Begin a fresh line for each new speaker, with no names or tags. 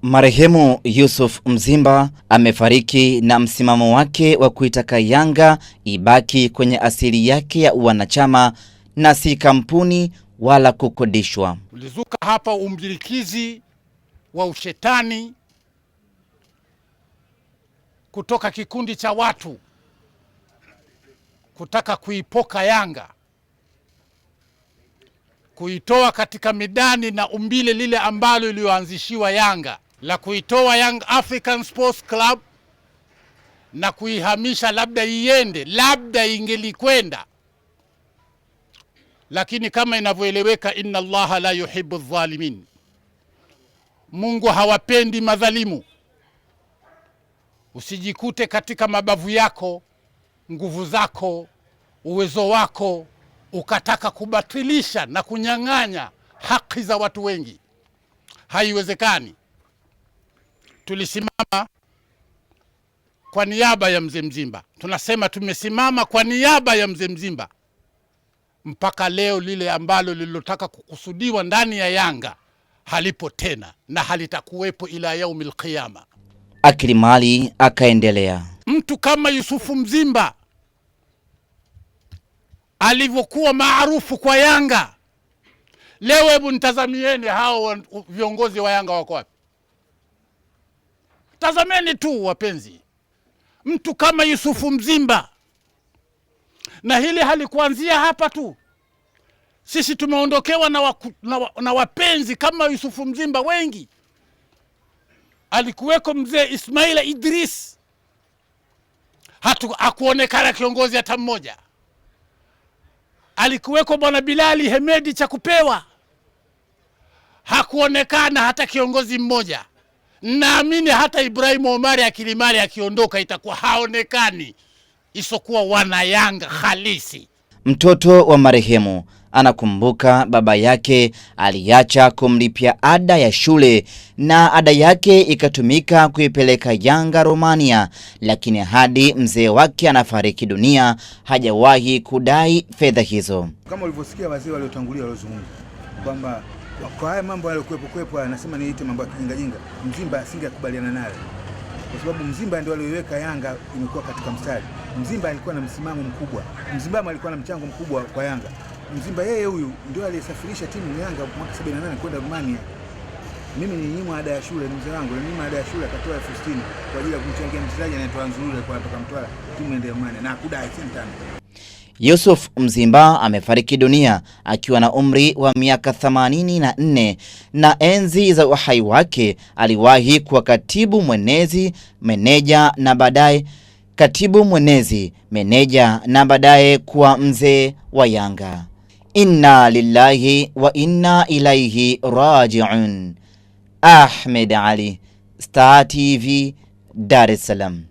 Marehemu Yusuf Mzimba amefariki na msimamo wake wa kuitaka Yanga ibaki kwenye asili yake ya wanachama na si kampuni wala kukodishwa.
Ulizuka hapa umbilikizi wa ushetani kutoka kikundi cha watu kutaka kuipoka Yanga, kuitoa katika midani na umbile lile ambalo iliyoanzishiwa Yanga la kuitoa Young African Sports Club na kuihamisha, labda iende, labda ingelikwenda, lakini kama inavyoeleweka, inna Allaha la yuhibbu adh-dhalimin, Mungu hawapendi madhalimu. Usijikute katika mabavu yako, nguvu zako, uwezo wako ukataka kubatilisha na kunyang'anya haki za watu wengi. Haiwezekani. Tulisimama kwa niaba ya Mzee Mzimba. Tunasema tumesimama kwa niaba ya Mzee Mzimba. Mpaka leo lile ambalo lililotaka kukusudiwa ndani ya Yanga halipo tena na halitakuwepo ila yaumil qiyama.
Akilimali akaendelea,
mtu kama Yusufu Mzimba alivyokuwa maarufu kwa Yanga, leo hebu nitazamieni hao viongozi wa Yanga wako wapi? Tazameni tu wapenzi, mtu kama Yusufu Mzimba. Na hili halikuanzia hapa tu. Sisi tumeondokewa na wapenzi kama Yusufu Mzimba wengi. Alikuweko mzee Ismaila Idris, hakuonekana kiongozi hata mmoja. Alikuweko bwana Bilali Hemedi cha kupewa, hakuonekana hata kiongozi mmoja. Naamini hata Ibrahim Omari Akilimali akiondoka itakuwa haonekani, isokuwa wana Yanga halisi.
Mtoto wa marehemu anakumbuka baba yake aliacha kumlipia ada ya shule na ada yake ikatumika kuipeleka Yanga Romania, lakini hadi mzee wake anafariki dunia hajawahi kudai fedha hizo.
Kama ulivyosikia wazee waliotangulia waliozungumza kwamba kwa haya mambo yaliokuepo anasema niite mambo ya kijinga, Mzimba asingekubaliana naye, kwa sababu Mzimba ndio alioweka Yanga imekuwa katika mstari. Mzimba alikuwa na msimamo mkubwa, Mzimba alikuwa na mchango mkubwa kwa Yanga. Mzimba yeye huyu ndio aliyesafirisha timu ya Yanga mwaka 78 kwenda Romania. Mimi ninyimwa ada ya shule, mzee wangu ninyimwa ada ya shule, akatoa 60 kwa ajili ya kumchangia mchezaji anaitwa Nzurule kwa kutoka Mtwara, timu ende Romania, na kudai sentano.
Yusuf Mzimba amefariki dunia akiwa na umri wa miaka 84 na enzi za uhai wake aliwahi kuwa katibu mwenezi, meneja na baadaye katibu mwenezi, meneja na baadaye kuwa mzee wa Yanga. Inna lillahi wa inna ilaihi raji'un. Ahmed Ali, Star TV, Dar es Salaam.